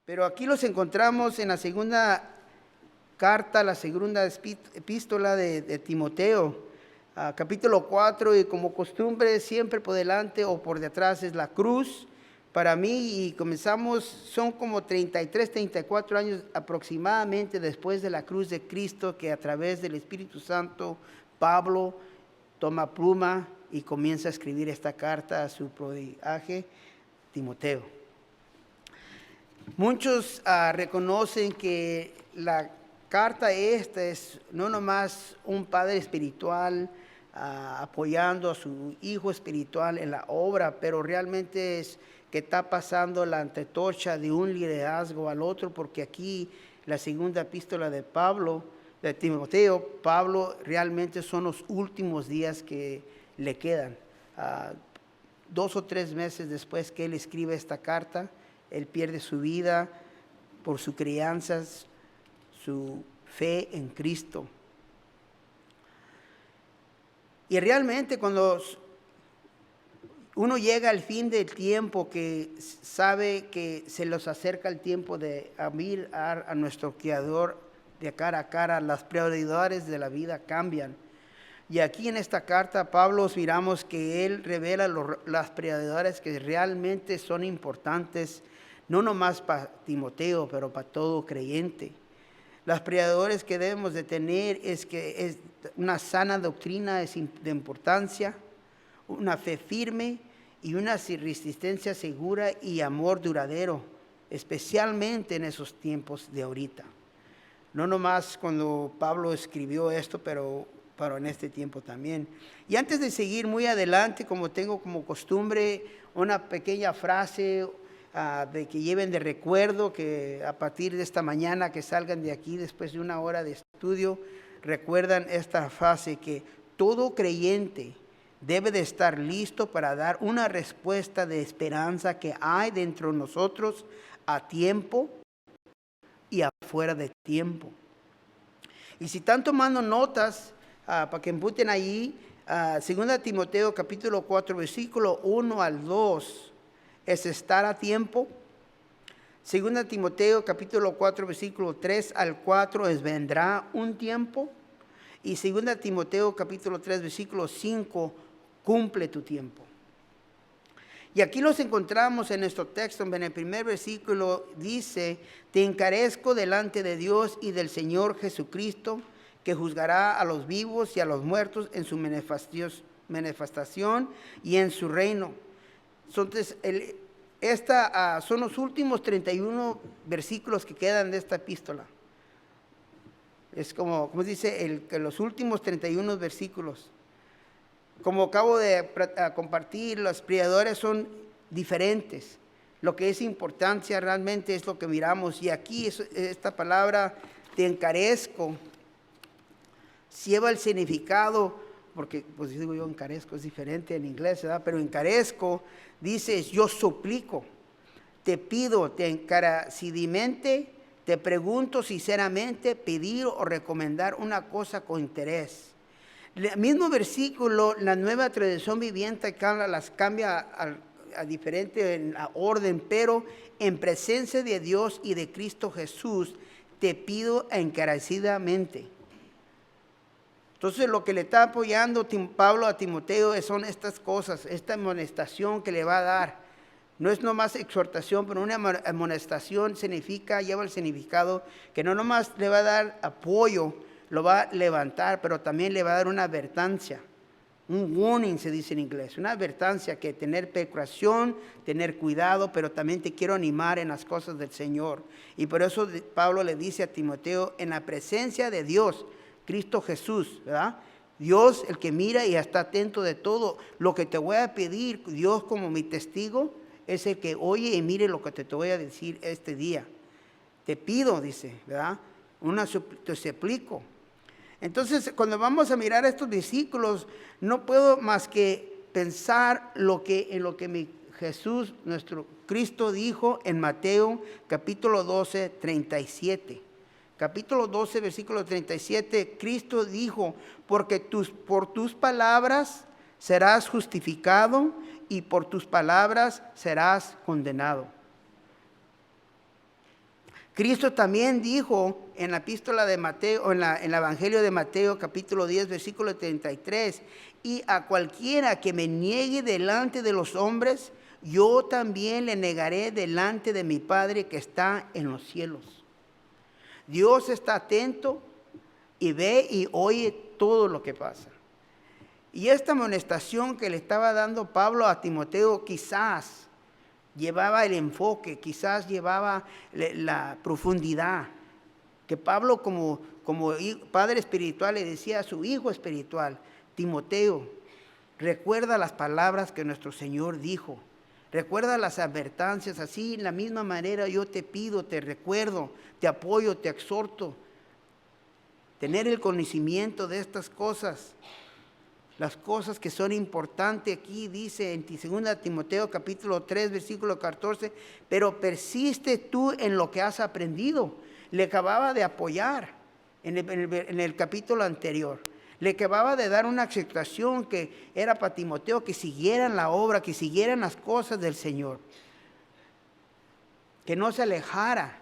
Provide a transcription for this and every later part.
Pero aquí los encontramos en la segunda carta, la segunda epístola de Timoteo, capítulo 4, y como costumbre siempre por delante o por detrás es la cruz para mí, y comenzamos, son como 33, 34 años aproximadamente después de la cruz de Cristo, que a través del Espíritu Santo Pablo toma pluma y comienza a escribir esta carta a su prodigaje Timoteo. Muchos reconocen que la carta esta es no nomás un padre espiritual apoyando a su hijo espiritual en la obra, pero realmente es que está pasando la antorcha de un liderazgo al otro, porque aquí la segunda epístola de Timoteo, Pablo realmente son los últimos días que le quedan. 2 o 3 meses después que él escribe esta carta, él pierde su vida por su crianza, su fe en Cristo. Y realmente cuando uno llega al fin del tiempo, que sabe que se nos acerca el tiempo de mirar a nuestro Creador de cara a cara, las prioridades de la vida cambian. Y aquí en esta carta, Pablo, miramos que él revela las prioridades que realmente son importantes, no nomás para Timoteo, pero para todo creyente. Las prioridades que debemos de tener es que es una sana doctrina es de importancia, una fe firme y una resistencia segura y amor duradero, especialmente en esos tiempos de ahorita. No nomás cuando Pablo escribió esto, pero en este tiempo también. Y antes de seguir muy adelante, como tengo como costumbre, una pequeña frase de que lleven de recuerdo, que a partir de esta mañana que salgan de aquí después de una hora de estudio, recuerdan esta frase, que todo creyente debe de estar listo para dar una respuesta de esperanza que hay dentro de nosotros a tiempo y afuera de tiempo. Y si están tomando notas, para que imputen ahí, 2 Timoteo capítulo 4, versículo 1 al 2, es estar a tiempo. 2 Timoteo capítulo 4, versículo 3 al 4 es vendrá un tiempo. Y 2 Timoteo capítulo 3, versículo 5, cumple tu tiempo. Y aquí los encontramos en nuestro texto. En el primer versículo dice: te encarezco delante de Dios y del Señor Jesucristo, que juzgará a los vivos y a los muertos en su manifestación y en su reino. Entonces, son los últimos 31 versículos que quedan de esta epístola. Es como dice, que los últimos 31 versículos. Como acabo de compartir, los prioridades son diferentes. Lo que es importancia realmente es lo que miramos. Y aquí esta palabra, te encarezco, lleva el significado, porque pues digo yo encarezco, es diferente en inglés, ¿verdad? Pero encarezco, dices yo suplico, te pido, te encarecidamente, te pregunto sinceramente, pedir o recomendar una cosa con interés. El mismo versículo, la Nueva Traducción Viviente las cambia a diferente en la orden, pero en presencia de Dios y de Cristo Jesús, te pido encarecidamente. Entonces lo que le está apoyando Pablo a Timoteo son estas cosas, esta amonestación que le va a dar. No es nomás exhortación, pero una amonestación lleva el significado que no nomás le va a dar apoyo, lo va a levantar, pero también le va a dar una advertencia. Un warning se dice en inglés, una advertencia, que tener precaución, tener cuidado, pero también te quiero animar en las cosas del Señor. Y por eso Pablo le dice a Timoteo, en la presencia de Dios, Cristo Jesús, ¿verdad? Dios, el que mira y está atento de todo. Lo que te voy a pedir, Dios como mi testigo, es el que oye y mire lo que te voy a decir este día. Te pido, dice, ¿verdad? Te suplico. Entonces, cuando vamos a mirar estos versículos, no puedo más que pensar en lo que mi Jesús, nuestro Cristo, dijo en Mateo capítulo 12, 37. Capítulo 12, versículo 37, Cristo dijo, porque por tus palabras serás justificado y por tus palabras serás condenado. Cristo también dijo en la epístola de Mateo, en el Evangelio de Mateo, capítulo 10, versículo 33, y a cualquiera que me niegue delante de los hombres, yo también le negaré delante de mi Padre que está en los cielos. Dios está atento y ve y oye todo lo que pasa. Y esta amonestación que le estaba dando Pablo a Timoteo quizás llevaba el enfoque, quizás llevaba la profundidad, que Pablo como padre espiritual le decía a su hijo espiritual: Timoteo, recuerda las palabras que nuestro Señor dijo, recuerda las advertencias, así en la misma manera yo te pido, te recuerdo, te apoyo, te exhorto, tener el conocimiento de estas cosas. Las cosas que son importantes aquí dice en 2 Timoteo capítulo 3 versículo 14, pero persiste tú en lo que has aprendido. Le acababa de apoyar en el capítulo anterior. Le acababa de dar una exhortación que era para Timoteo, que siguieran la obra, que siguieran las cosas del Señor, que no se alejara.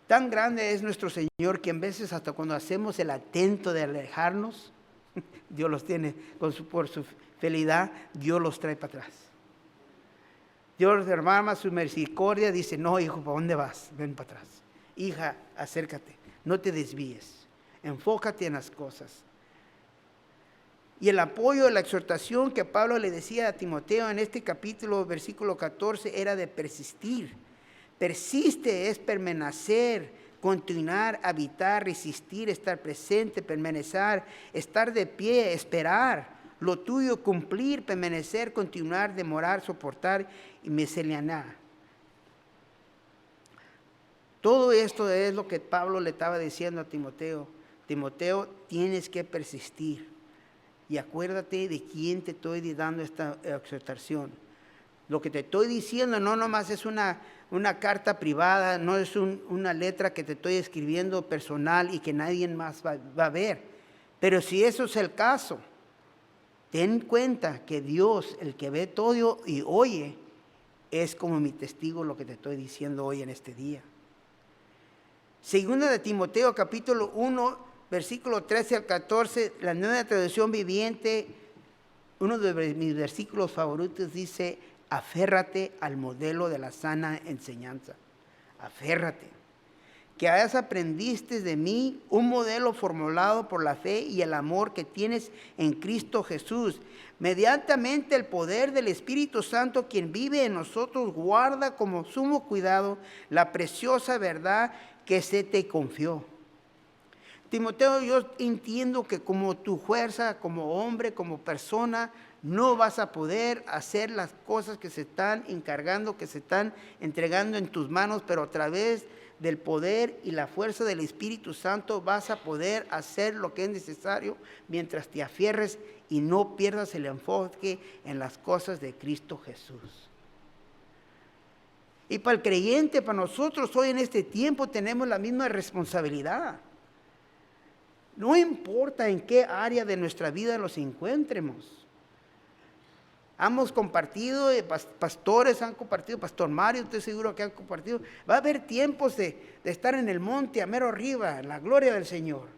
Tan grande es nuestro Señor que en veces hasta cuando hacemos el atento de alejarnos, Dios los tiene por su fidelidad, Dios los trae para atrás. Dios derrama su misericordia, dice: no, hijo, ¿para dónde vas? Ven para atrás. Hija, acércate, no te desvíes, enfócate en las cosas. Y el apoyo, la exhortación que Pablo le decía a Timoteo en este capítulo, versículo 14, era de persistir. Persiste es permanecer, continuar, habitar, resistir, estar presente, permanecer, estar de pie, esperar lo tuyo, cumplir, permanecer, continuar, demorar, soportar y misericordia. Todo esto es lo que Pablo le estaba diciendo a Timoteo. Timoteo, tienes que persistir. Y acuérdate de quién te estoy dando esta exhortación. Lo que te estoy diciendo no nomás es una carta privada, no es una letra que te estoy escribiendo personal y que nadie más va a ver. Pero si eso es el caso, ten cuenta que Dios, el que ve todo y oye, es como mi testigo lo que te estoy diciendo hoy en este día. Segunda de Timoteo, capítulo 1, versículo 13 al 14, la Nueva Traducción Viviente, uno de mis versículos favoritos dice: aférrate al modelo de la sana enseñanza. Aférrate. Que hayas aprendiste de mí un modelo formulado por la fe y el amor que tienes en Cristo Jesús. Mediantemente el poder del Espíritu Santo, quien vive en nosotros, guarda como sumo cuidado la preciosa verdad que se te confió. Timoteo, yo entiendo que como tu fuerza, como hombre, como persona, no vas a poder hacer las cosas que se están encargando, que se están entregando en tus manos, pero a través del poder y la fuerza del Espíritu Santo vas a poder hacer lo que es necesario mientras te afierres y no pierdas el enfoque en las cosas de Cristo Jesús. Y para el creyente, para nosotros hoy en este tiempo tenemos la misma responsabilidad. No importa en qué área de nuestra vida nos encuentremos. Hemos compartido, pastores han compartido, Pastor Mario, estoy seguro que han compartido. Va a haber tiempos de estar en el monte, a mero arriba, en la gloria del Señor.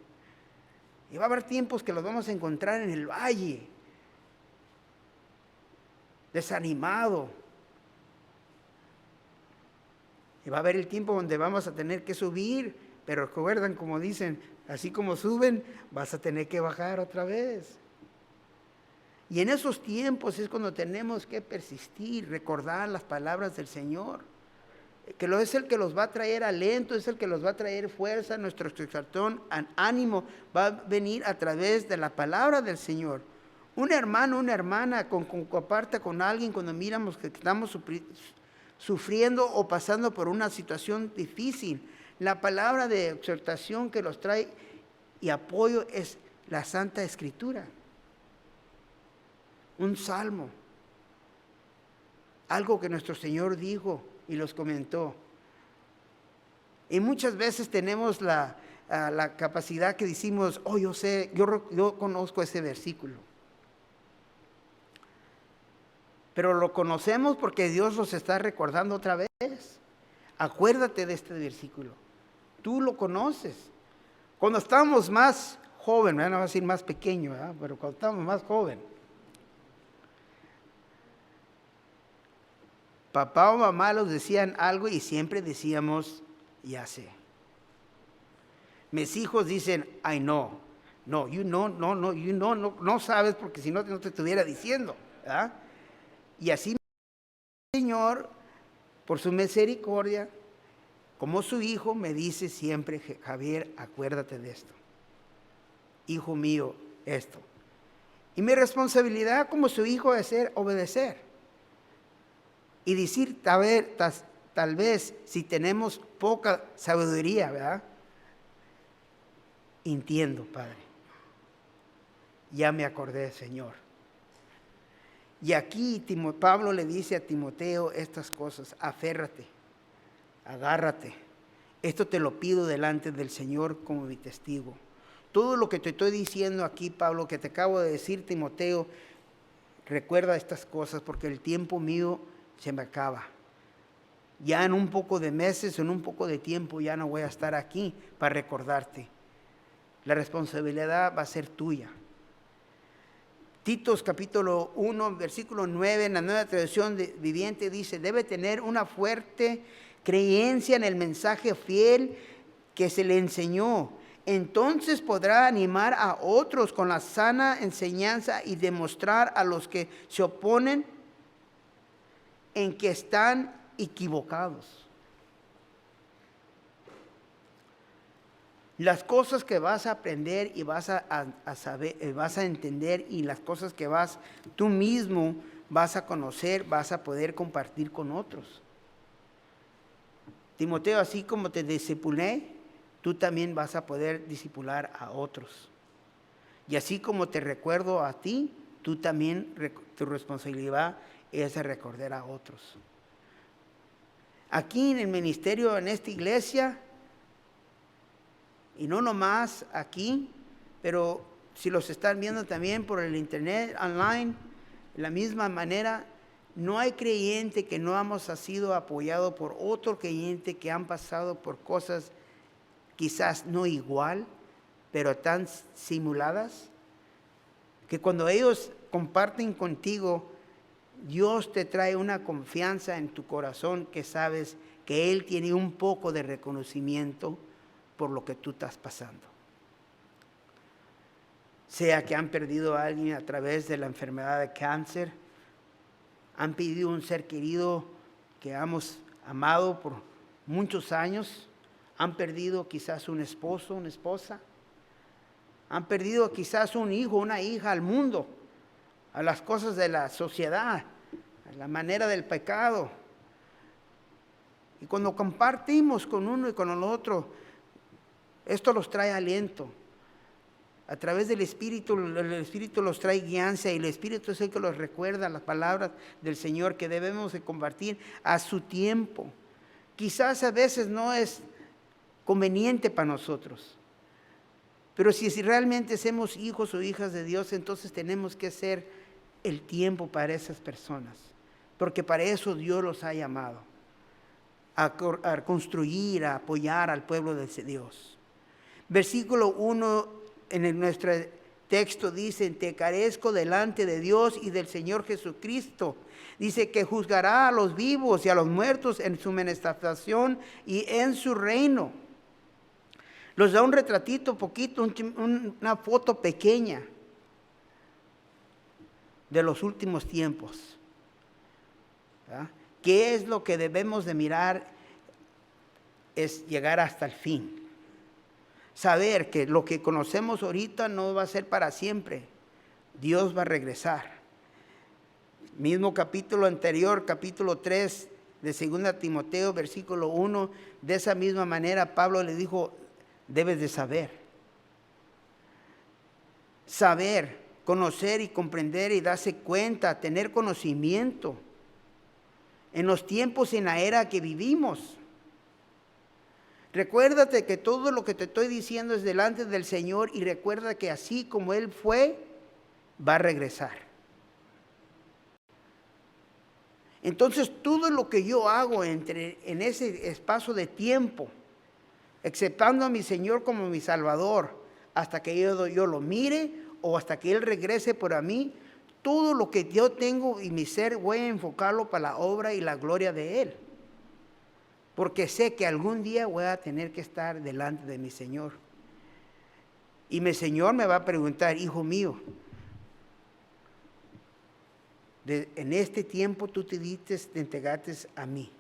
Y va a haber tiempos que los vamos a encontrar en el valle, desanimado. Y va a haber el tiempo donde vamos a tener que subir, pero recuerdan, como dicen, así como suben, vas a tener que bajar otra vez. Y en esos tiempos es cuando tenemos que persistir, recordar las palabras del Señor, que es el que los va a traer aliento, es el que los va a traer fuerza, nuestro exhortación, ánimo, va a venir a través de la palabra del Señor. Un hermano, una hermana, comparta con alguien cuando miramos que estamos sufriendo o pasando por una situación difícil. La palabra de exhortación que los trae y apoyo es la Santa Escritura. Un salmo, algo que nuestro Señor dijo y los comentó. Y muchas veces tenemos la capacidad que decimos: oh, yo sé, yo conozco ese versículo. Pero lo conocemos porque Dios los está recordando otra vez. Acuérdate de este versículo. Tú lo conoces. Cuando estábamos más joven, no va a decir más pequeño, ¿verdad? Pero cuando estábamos más joven, papá o mamá nos decían algo y siempre decíamos, ya sé. Mis hijos dicen, I know. No, you know, no sabes porque si no, no te estuviera diciendo, ¿verdad? Y así el Señor, por su misericordia, como su hijo, me dice siempre, Javier, acuérdate de esto. Hijo mío, esto. Y mi responsabilidad como su hijo es obedecer. Y decir, tal vez, si tenemos poca sabiduría, ¿verdad? Entiendo, Padre. Ya me acordé, Señor. Y aquí Pablo le dice a Timoteo estas cosas: aférrate, agárrate. Esto te lo pido delante del Señor como mi testigo. Todo lo que te estoy diciendo aquí, Pablo, que te acabo de decir, Timoteo, recuerda estas cosas porque el tiempo mío se me acaba. Ya en un poco de meses, en un poco de tiempo, ya no voy a estar aquí para recordarte. La responsabilidad va a ser tuya. Titos capítulo 1, versículo 9, en la Nueva Traducción Viviente dice, debe tener una fuerte creencia en el mensaje fiel que se le enseñó. Entonces podrá animar a otros con la sana enseñanza y demostrar a los que se oponen en que están equivocados. Las cosas que vas a aprender y vas a saber, vas a entender, y las cosas que tú mismo vas a conocer, vas a poder compartir con otros. Timoteo, así como te discipulé, tú también vas a poder discipular a otros. Y así como te recuerdo a ti, tú también, tu responsabilidad es de recordar a otros. Aquí en el ministerio, en esta iglesia, y no nomás aquí, pero si los están viendo también por el internet, online, de la misma manera, no hay creyente que no hemos sido apoyado por otro creyente que han pasado por cosas quizás no igual, pero tan simuladas, que cuando ellos comparten contigo, Dios te trae una confianza en tu corazón que sabes que Él tiene un poco de reconocimiento por lo que tú estás pasando. Sea que han perdido a alguien a través de la enfermedad de cáncer, han perdido un ser querido que hemos amado por muchos años, han perdido quizás un esposo, una esposa, han perdido quizás un hijo, una hija al mundo, a las cosas de la sociedad, a la manera del pecado. Y cuando compartimos con uno y con el otro, esto los trae aliento. A través del Espíritu, el Espíritu los trae guianza, y el Espíritu es el que los recuerda las palabras del Señor que debemos de compartir a su tiempo. Quizás a veces no es conveniente para nosotros, pero si realmente somos hijos o hijas de Dios, entonces tenemos que hacer el tiempo para esas personas, porque para eso Dios los ha llamado, a construir, a apoyar al pueblo de Dios. Versículo 1 en nuestro texto dice, te carezco delante de Dios y del Señor Jesucristo. Dice que juzgará a los vivos y a los muertos en su manifestación y en su reino. Los da un retratito poquito, una foto pequeña de los últimos tiempos. ¿Verdad? ¿Qué es lo que debemos de mirar? Es llegar hasta el fin. Saber que lo que conocemos ahorita no va a ser para siempre. Dios va a regresar. Mismo capítulo anterior, capítulo 3 de 2 Timoteo, versículo 1, de esa misma manera Pablo le dijo, debes de saber. Saber, conocer y comprender y darse cuenta, tener conocimiento en los tiempos, en la era que vivimos. Recuérdate que todo lo que te estoy diciendo es delante del Señor, y recuerda que así como Él fue, va a regresar. Entonces todo lo que yo hago en ese espacio de tiempo, aceptando a mi Señor como mi Salvador, hasta que yo lo mire o hasta que Él regrese por mí, todo lo que yo tengo y mi ser voy a enfocarlo para la obra y la gloria de Él. Porque sé que algún día voy a tener que estar delante de mi Señor. Y mi Señor me va a preguntar, hijo mío, en este tiempo tú te entregaste a mí.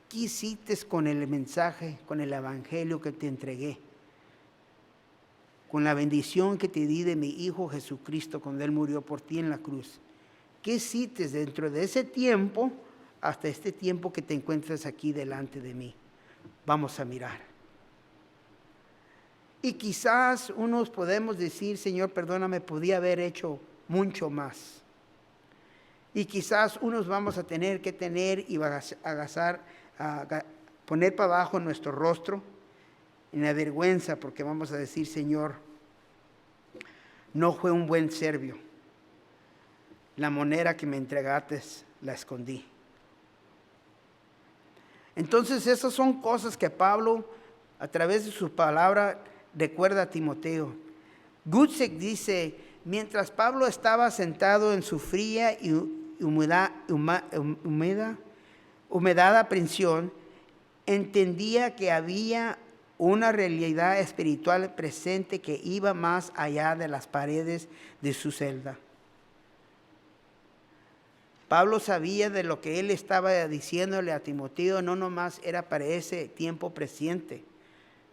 ¿Qué hiciste con el mensaje, con el evangelio que te entregué? Con la bendición que te di de mi Hijo Jesucristo cuando Él murió por ti en la cruz. ¿Qué hiciste dentro de ese tiempo hasta este tiempo que te encuentras aquí delante de mí? Vamos a mirar. Y quizás unos podemos decir, Señor, perdóname, podía haber hecho mucho más. Y quizás unos vamos a tener que poner para abajo nuestro rostro en la vergüenza, porque vamos a decir, Señor, no fue un buen servio. La moneda que me entregaste la escondí. Entonces esas son cosas que Pablo, a través de su palabra, recuerda a Timoteo. Gutzek dice, mientras Pablo estaba sentado en su fría y humedada prisión, entendía que había una realidad espiritual presente que iba más allá de las paredes de su celda. Pablo sabía de lo que él estaba diciéndole a Timoteo, no nomás era para ese tiempo presente,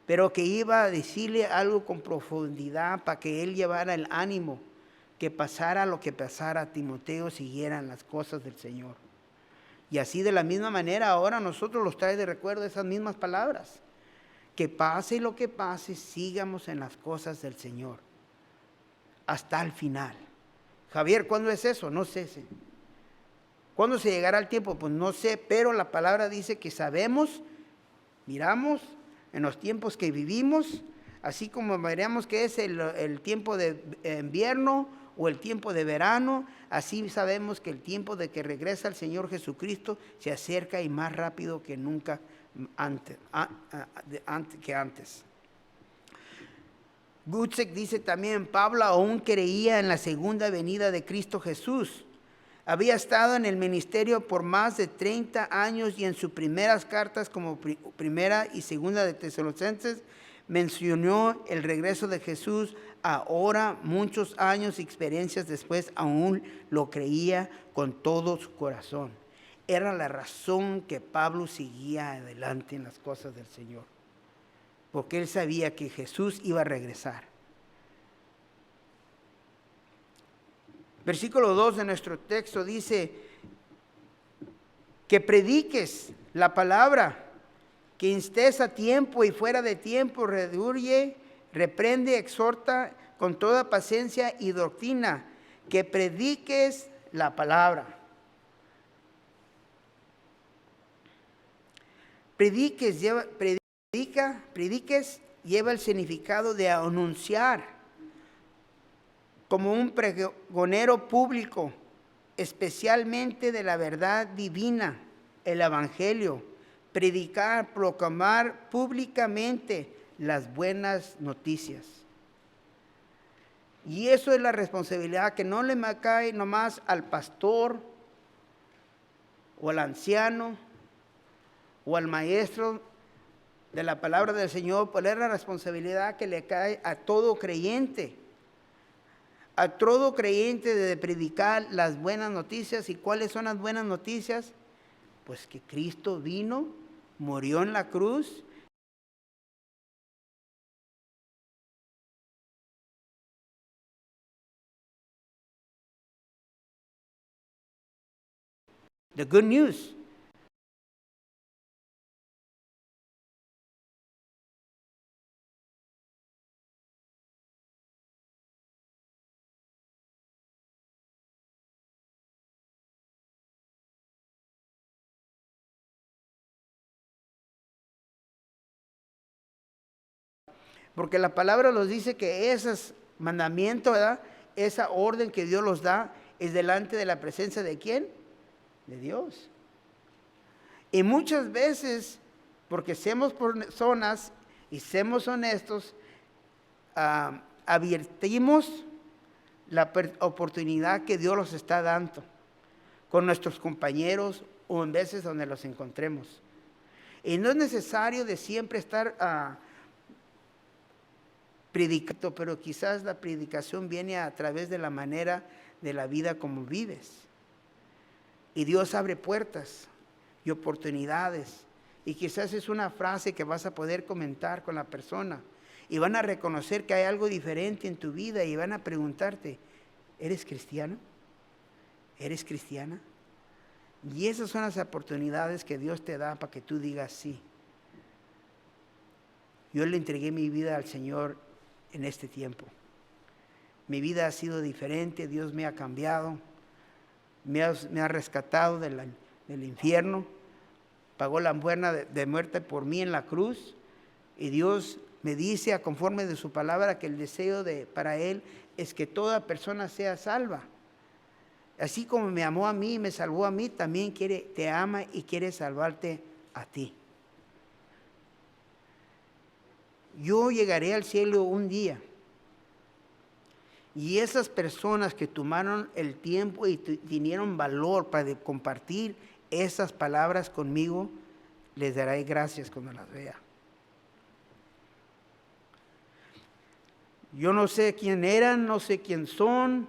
pero que iba a decirle algo con profundidad para que él llevara el ánimo, que pasara lo que pasara, Timoteo siguieran las cosas del Señor. Y así de la misma manera ahora nosotros los trae de recuerdo esas mismas palabras. Que pase lo que pase, sigamos en las cosas del Señor hasta el final. Javier, ¿cuándo es eso? No sé. ¿Cuándo se llegará el tiempo? Pues no sé, pero la palabra dice que sabemos, miramos en los tiempos que vivimos, así como veremos que es el tiempo de invierno o el tiempo de verano, así sabemos que el tiempo de que regresa el Señor Jesucristo se acerca y más rápido que nunca antes. Gutzek dice también, Pablo aún creía en la segunda venida de Cristo Jesús. Había estado en el ministerio por más de 30 años y en sus primeras cartas como primera y segunda de Tesalonicenses mencionó el regreso de Jesús. Ahora, muchos años y experiencias después, aún lo creía con todo su corazón. Era la razón que Pablo seguía adelante en las cosas del Señor, porque él sabía que Jesús iba a regresar. Versículo 2 de nuestro texto dice que prediques la palabra, que instes a tiempo y fuera de tiempo, redarguye, reprende, exhorta con toda paciencia y doctrina, que prediques la palabra. Prediques lleva el significado de anunciar, como un pregonero público, especialmente de la verdad divina, el evangelio, predicar, proclamar públicamente las buenas noticias. Y eso es la responsabilidad que no le cae nomás al pastor o al anciano o al maestro de la palabra del Señor, pero es la responsabilidad que le cae a todo creyente. A todo creyente de predicar las buenas noticias. ¿Y cuáles son las buenas noticias? Pues que Cristo vino, murió en la cruz. The good news. Porque la palabra nos dice que esos mandamientos, ¿verdad? Esa orden que Dios los da es delante de la presencia de ¿quién? de Dios. Y muchas veces, porque somos personas y somos honestos, advertimos la oportunidad que Dios nos está dando con nuestros compañeros o en veces donde los encontremos. Y no es necesario de siempre estar predicando, pero quizás la predicación viene a través de la manera de la vida como vives. Y Dios abre puertas y oportunidades. Y quizás es una frase que vas a poder comentar con la persona. Y van a reconocer que hay algo diferente en tu vida y van a preguntarte, ¿eres cristiano? ¿Eres cristiana? Y esas son las oportunidades que Dios te da para que tú digas sí. Yo le entregué mi vida al Señor en este tiempo. Mi vida ha sido diferente, Dios me ha cambiado, me ha rescatado del infierno, pagó la pena de muerte por mí en la cruz, y Dios me dice, a conforme de su palabra, que el deseo para Él es que toda persona sea salva. Así como me amó a mí y me salvó a mí, también te ama y quiere salvarte a ti. Yo llegaré al cielo un día. Y esas personas que tomaron el tiempo y tenieron valor para compartir esas palabras conmigo, les daré gracias cuando las vea. Yo no sé quién eran, no sé quién son,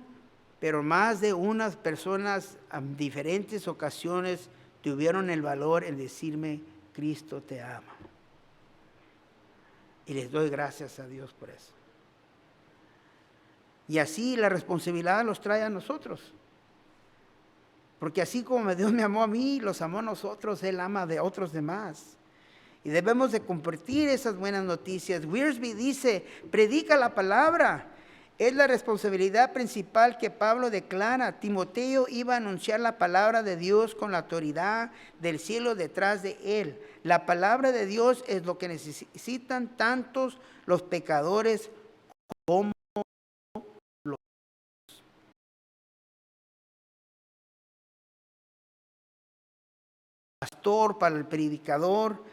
pero más de unas personas en diferentes ocasiones tuvieron el valor en decirme, Cristo te ama. Y les doy gracias a Dios por eso. Y así la responsabilidad los trae a nosotros. Porque así como Dios me amó a mí, los amó a nosotros, Él ama de otros demás. Y debemos de compartir esas buenas noticias. Wiersbe dice, predica la palabra. Es la responsabilidad principal que Pablo declara. Timoteo iba a anunciar la palabra de Dios con la autoridad del cielo detrás de él. La palabra de Dios es lo que necesitan tantos los pecadores como los pastor, para el predicador,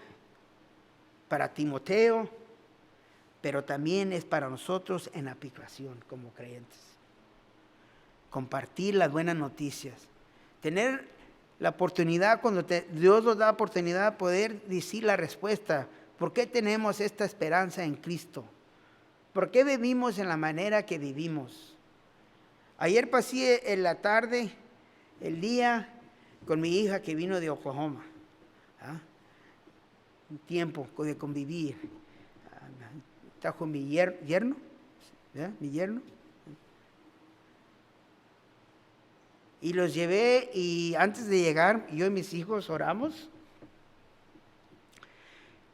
para Timoteo, pero también es para nosotros en aplicación como creyentes. Compartir las buenas noticias. Tener la oportunidad, cuando Dios nos da oportunidad de poder decir la respuesta. ¿Por qué tenemos esta esperanza en Cristo? ¿Por qué vivimos en la manera que vivimos? Ayer pasé en la tarde, el día, con mi hija que vino de Oklahoma. Un tiempo de convivir. Está con mi yerno, mi yerno. Y los llevé y antes de llegar, yo y mis hijos oramos.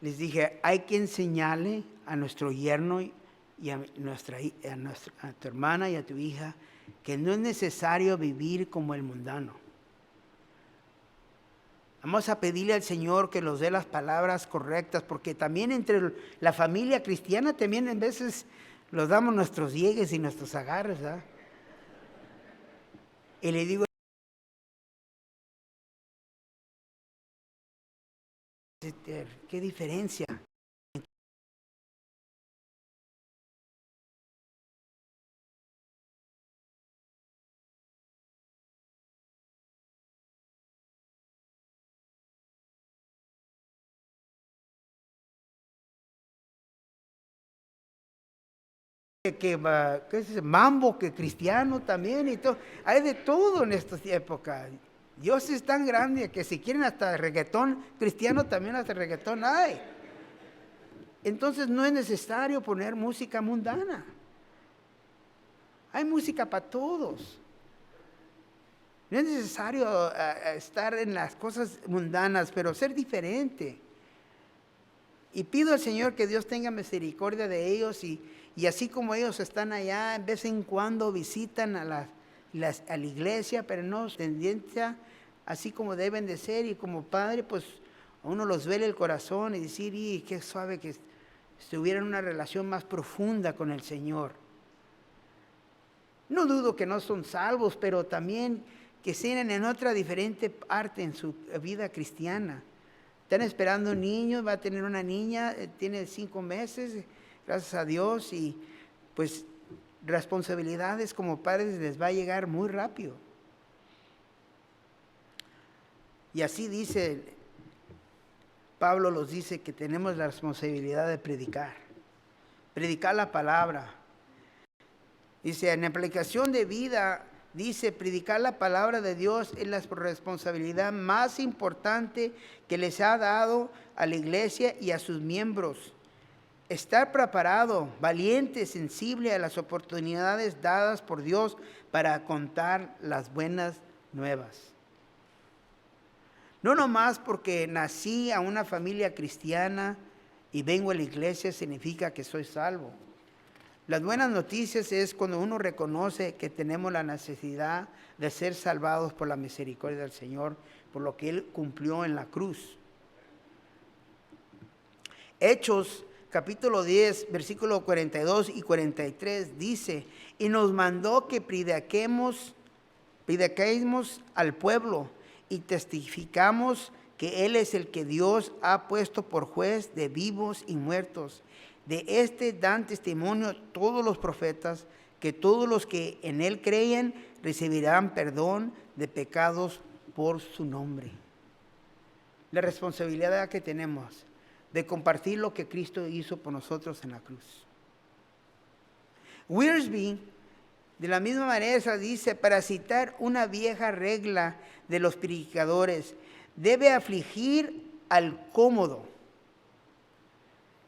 Les dije, hay que enseñarle a nuestro yerno y a tu hermana y a tu hija que no es necesario vivir como el mundano. Vamos a pedirle al Señor que nos dé las palabras correctas, porque también entre la familia cristiana también en veces los damos nuestros llegues y nuestros agarres, ¿verdad? Y le digo, ¿qué diferencia? ¿Qué es ese mambo, que cristiano también y todo? Hay de todo en esta época. Dios es tan grande que si quieren hasta reggaetón cristiano, también hasta reggaetón hay. Entonces no es necesario poner música mundana. Hay música para todos. No es necesario estar en las cosas mundanas, pero ser diferente. Y pido al Señor que Dios tenga misericordia de ellos y así como ellos están allá, de vez en cuando visitan a la iglesia, pero no tendencia, así como deben de ser. Y como padre, pues a uno los duele el corazón y decir, y qué suave que estuvieran en una relación más profunda con el Señor. No dudo que no son salvos, pero también que estén en otra diferente parte en su vida cristiana. Están esperando un niño, va a tener una niña, tiene 5 meses, gracias a Dios, y pues responsabilidades como padres les va a llegar muy rápido. Y así dice, Pablo los dice que tenemos la responsabilidad de predicar la palabra. Dice, en aplicación de vida, dice, predicar la palabra de Dios es la responsabilidad más importante que les ha dado a la iglesia y a sus miembros. Estar preparado, valiente, sensible a las oportunidades dadas por Dios para contar las buenas nuevas. No nomás porque nací a una familia cristiana y vengo a la iglesia significa que soy salvo. Las buenas noticias es cuando uno reconoce que tenemos la necesidad de ser salvados por la misericordia del Señor, por lo que Él cumplió en la cruz. Hechos capítulo 10, versículos 42 y 43 dice, y nos mandó que prediquemos al pueblo y testificamos que Él es el que Dios ha puesto por juez de vivos y muertos. De este dan testimonio todos los profetas, que todos los que en Él creen recibirán perdón de pecados por su nombre. La responsabilidad que tenemos de compartir lo que Cristo hizo por nosotros en la cruz. Wiersbe, de la misma manera, dice, para citar una vieja regla de los predicadores, debe afligir al cómodo.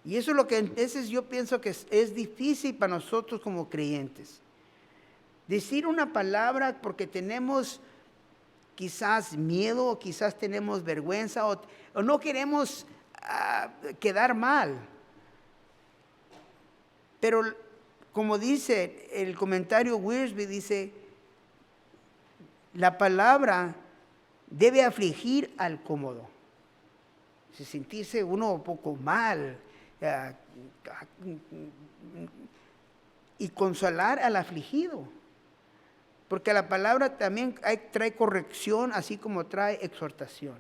Y eso es lo que a veces yo pienso que es difícil para nosotros como creyentes. Decir una palabra porque tenemos quizás miedo o quizás tenemos vergüenza o no queremos quedar mal. Pero como dice el comentario Wiersbe, dice, la palabra debe afligir al cómodo. Si sentirse uno un poco mal, y consolar al afligido, porque la palabra también trae corrección así como trae exhortación.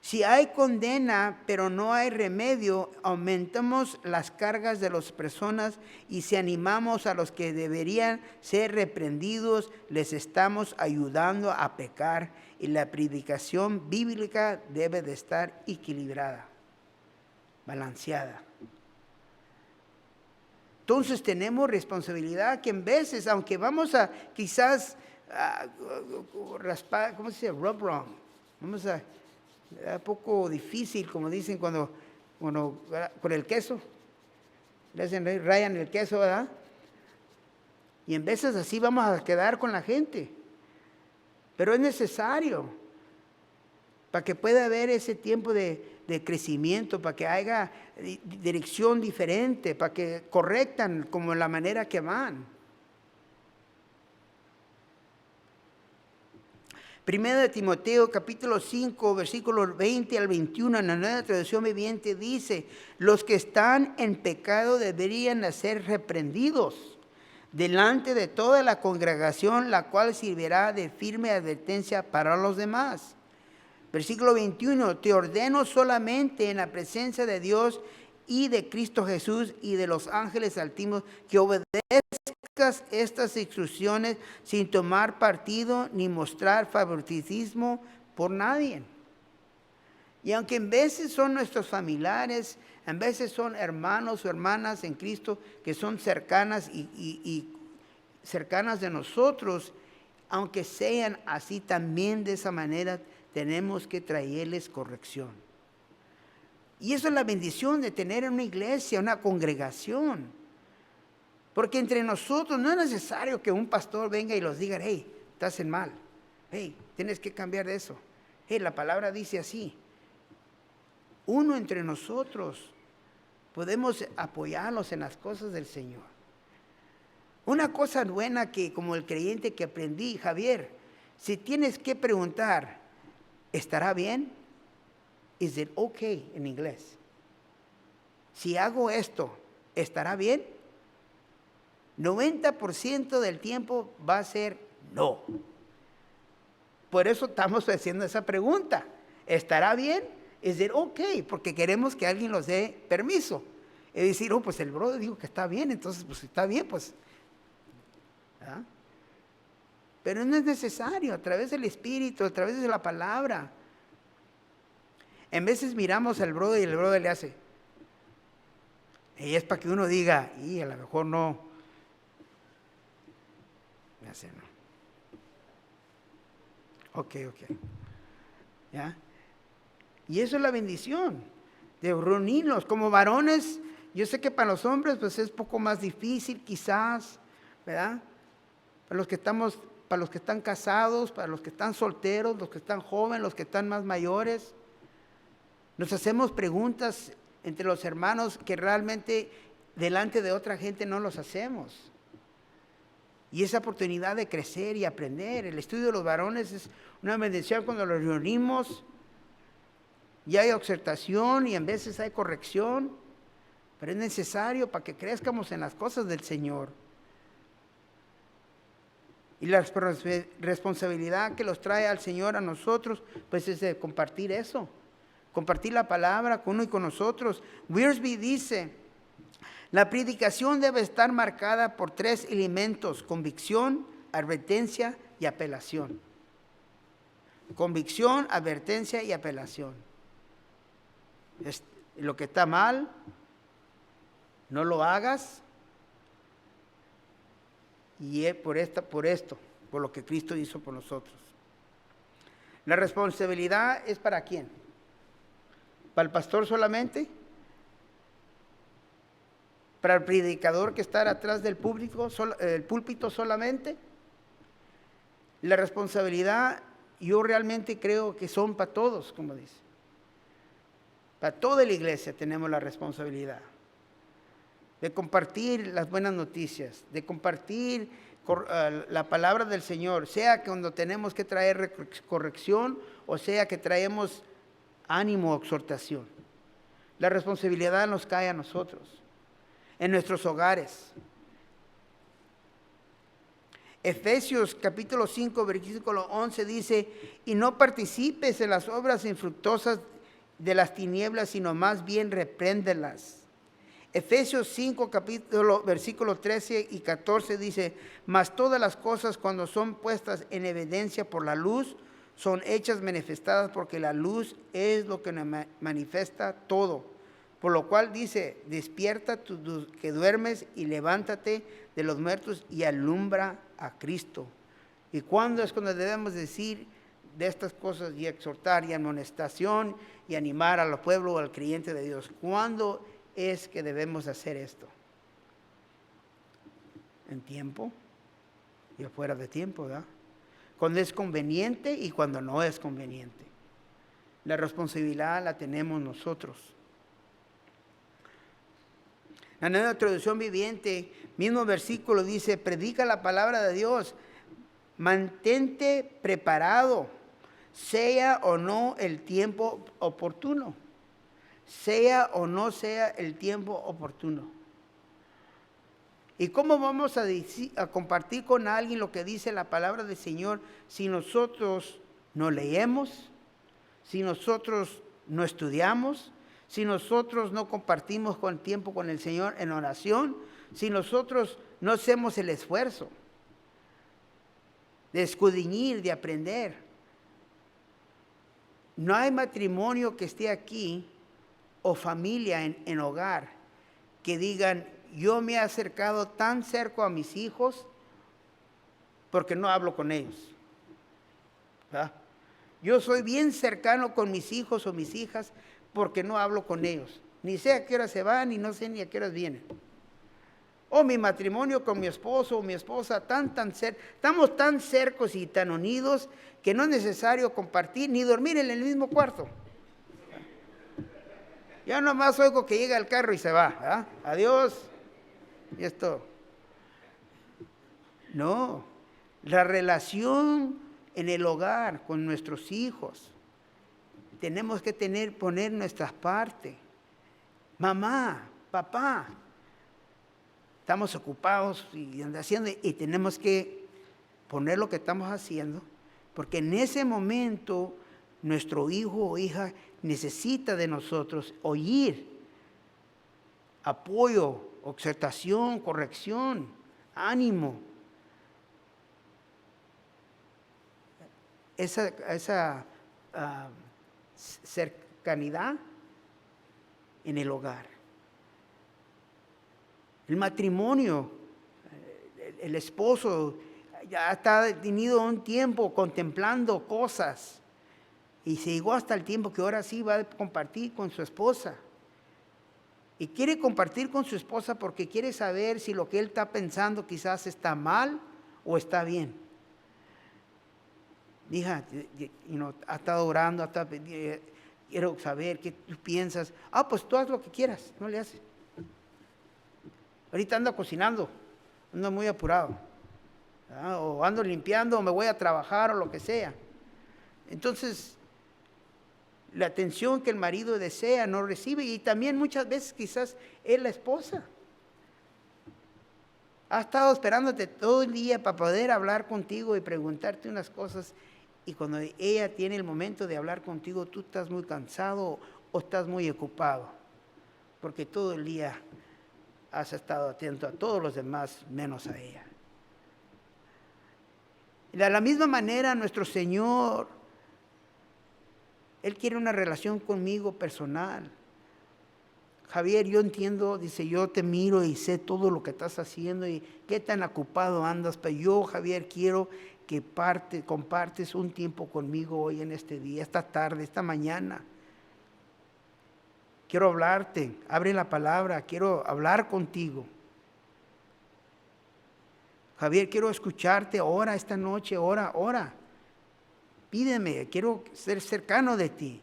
Si hay condena pero no hay remedio, aumentamos las cargas de las personas y si animamos a los que deberían ser reprendidos, les estamos ayudando a pecar. Y la predicación bíblica debe de estar equilibrada, balanceada. Entonces tenemos responsabilidad que en veces, aunque vamos a quizás raspar, ¿cómo se dice? Rub wrong. Vamos a, un poco difícil, como dicen cuando con el queso, le hacen rayan el queso, ¿verdad? Y en veces así vamos a quedar con la gente. Pero es necesario para que pueda haber ese tiempo de crecimiento, para que haya dirección diferente, para que correctan como la manera que van. Primero de Timoteo, capítulo 5, versículos 20 al 21, en la Nueva Traducción Viviente dice, los que están en pecado deberían ser reprendidos delante de toda la congregación, la cual servirá de firme advertencia para los demás. Versículo 21, te ordeno solamente en la presencia de Dios y de Cristo Jesús y de los ángeles altísimos que obedezcas estas instrucciones sin tomar partido ni mostrar favoritismo por nadie. Y aunque en veces son nuestros familiares, en veces son hermanos o hermanas en Cristo que son cercanas y cercanas de nosotros, aunque sean así también de esa manera, tenemos que traerles corrección. Y eso es la bendición de tener una iglesia, una congregación. Porque entre nosotros no es necesario que un pastor venga y los diga, hey, estás en mal, hey, tienes que cambiar de eso, hey, la palabra dice así. Uno entre nosotros podemos apoyarlos en las cosas del Señor. Una cosa buena que como el creyente que aprendí, Javier, si tienes que preguntar, ¿estará bien? ¿Is it okay en inglés? Si hago esto, ¿estará bien? 90% del tiempo va a ser no. Por eso estamos haciendo esa pregunta. ¿Estará bien? Es decir, ok, porque queremos que alguien nos dé permiso. Es decir, oh, pues el brother dijo que está bien, entonces pues está bien, pues. ¿Ah? Pero no es necesario, a través del Espíritu, a través de la palabra. En veces miramos al brother y el brother le hace. Y es para que uno diga, y a lo mejor no. Me hace no. Ok. ¿Ya? Y eso es la bendición de reunirnos como varones. Yo sé que para los hombres pues es poco más difícil quizás, ¿verdad? Para los que están casados, para los que están solteros, los que están jóvenes, los que están más mayores. Nos hacemos preguntas entre los hermanos que realmente delante de otra gente no los hacemos. Y esa oportunidad de crecer y aprender. El estudio de los varones es una bendición cuando los reunimos. Y hay exhortación y en veces hay corrección. Pero es necesario para que crezcamos en las cosas del Señor. Y la responsabilidad que los trae al Señor a nosotros, pues es de compartir eso. Compartir la palabra con uno y con nosotros. Wiersbe dice, la predicación debe estar marcada por 3 elementos: convicción, advertencia y apelación. Convicción, advertencia y apelación. Lo que está mal, no lo hagas. Y es por lo que Cristo hizo por nosotros. La responsabilidad es ¿para quién? ¿Para el pastor solamente? ¿Para el predicador que está atrás del púlpito solamente? La responsabilidad, yo realmente creo que son para todos, como dice. Para toda la iglesia tenemos la responsabilidad de compartir las buenas noticias, de compartir la palabra del Señor, sea cuando tenemos que traer corrección o sea que traemos ánimo o exhortación. La responsabilidad nos cae a nosotros, en nuestros hogares. Efesios capítulo 5, versículo 11 dice, y no participes en las obras infructuosas de las tinieblas, sino más bien repréndelas. Efesios 5, versículos 13 y 14 dice, mas todas las cosas cuando son puestas en evidencia por la luz, son hechas manifestadas porque la luz es lo que manifiesta todo. Por lo cual dice, despierta tú que duermes y levántate de los muertos y alumbra a Cristo. ¿Y cuándo es cuando debemos decir de estas cosas y exhortar y amonestación y animar al pueblo o al creyente de Dios? ¿Cuándo es que debemos hacer esto? En tiempo y afuera de tiempo, ¿verdad? Cuando es conveniente y cuando no es conveniente. La responsabilidad la tenemos nosotros. La Nueva Traducción Viviente, mismo versículo dice, predica la palabra de Dios, mantente preparado, sea o no el tiempo oportuno. Sea o no sea el tiempo oportuno. ¿Y cómo vamos a compartir con alguien lo que dice la palabra del Señor si nosotros no leemos, si nosotros no estudiamos, si nosotros no compartimos con tiempo con el Señor en oración, si nosotros no hacemos el esfuerzo de escudriñar, de aprender? No hay matrimonio que esté aquí o familia en hogar que digan, yo me he acercado tan cerca a mis hijos porque no hablo con ellos. ¿verdad? Yo soy bien cercano con mis hijos o mis hijas porque no hablo con ellos. Ni sé a qué hora se van y no sé ni a qué horas vienen. O mi matrimonio con mi esposo o mi esposa, estamos tan cercos y tan unidos que no es necesario compartir ni dormir en el mismo cuarto. Ya nomás oigo que llega el carro y se va. ¿verdad? Adiós. Y esto. No. La relación en el hogar con nuestros hijos. Tenemos que poner nuestra parte. Mamá, papá, estamos ocupados y haciendo, y tenemos que poner lo que estamos haciendo, porque en ese momento nuestro hijo o hija necesita de nosotros oír apoyo, exhortación, corrección, ánimo. Esa cercanidad en el hogar. El matrimonio, el esposo ya está tenido un tiempo contemplando cosas y se llegó hasta el tiempo que ahora sí va a compartir con su esposa. Y quiere compartir con su esposa porque quiere saber si lo que él está pensando quizás está mal o está bien. Hija, ha estado orando, quiero saber qué tú piensas. Pues tú haz lo que quieras, no le haces. Ahorita ando cocinando, ando muy apurado. O ando limpiando, o me voy a trabajar, o lo que sea. Entonces, la atención que el marido desea no recibe, y también muchas veces quizás es la esposa. Ha estado esperándote todo el día para poder hablar contigo y preguntarte unas cosas, y cuando ella tiene el momento de hablar contigo, tú estás muy cansado o estás muy ocupado, porque todo el día has estado atento a todos los demás menos a ella. De la misma manera, nuestro Señor, Él quiere una relación conmigo personal. Javier, yo entiendo, dice, yo te miro y sé todo lo que estás haciendo y qué tan ocupado andas, pero yo, Javier, quiero que compartes un tiempo conmigo hoy en este día, esta tarde, esta mañana. Quiero hablarte, abre la palabra, quiero hablar contigo. Javier, quiero escucharte, ora esta noche, ora. Pídeme, quiero ser cercano de ti.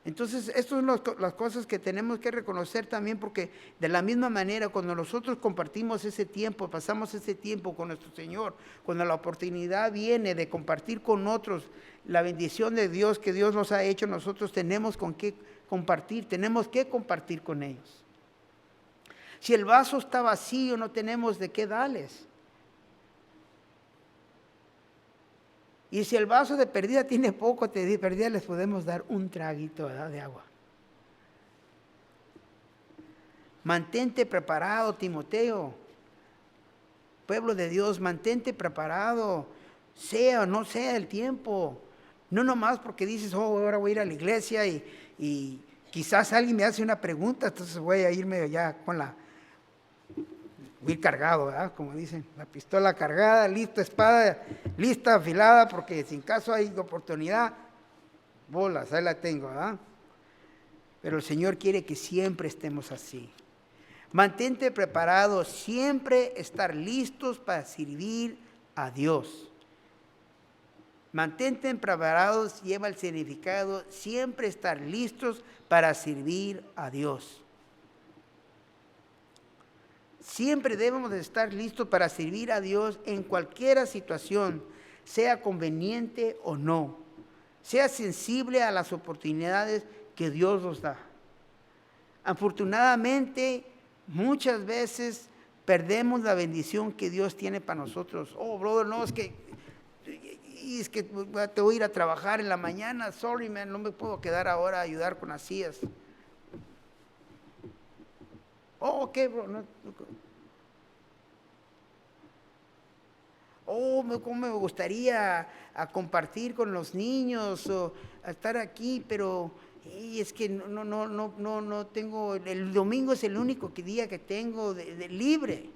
Entonces, estas son las cosas que tenemos que reconocer también, porque de la misma manera, cuando nosotros compartimos ese tiempo, pasamos ese tiempo con nuestro Señor, cuando la oportunidad viene de compartir con otros la bendición de Dios que Dios nos ha hecho, nosotros tenemos con qué compartir, tenemos que compartir con ellos. Si el vaso está vacío, no tenemos de qué darles. Y si el vaso de perdida tiene poco, de perdida les podemos dar un traguito, ¿verdad?, de agua. Mantente preparado, Timoteo. Pueblo de Dios, mantente preparado, sea o no sea el tiempo. No nomás porque dices, ahora voy a ir a la iglesia y quizás alguien me hace una pregunta, entonces voy a irme ya voy cargado, ¿verdad? Como dicen, la pistola cargada, lista, espada, lista, afilada, porque si en caso hay oportunidad, bolas, ahí la tengo, ¿verdad? Pero el Señor quiere que siempre estemos así. Mantente preparado, siempre estar listos para servir a Dios. Mantente preparados lleva el significado, siempre estar listos para servir a Dios. Siempre debemos de estar listos para servir a Dios en cualquier situación, sea conveniente o no. Sea sensible a las oportunidades que Dios nos da. Afortunadamente, muchas veces perdemos la bendición que Dios tiene para nosotros. Brother, no, es que te voy a ir a trabajar en la mañana. Sorry, man, no me puedo quedar ahora a ayudar con las sillas. Ok, bro. No. Cómo me gustaría compartir con los niños o a estar aquí, pero es que no tengo. El domingo es el único día que tengo de libre.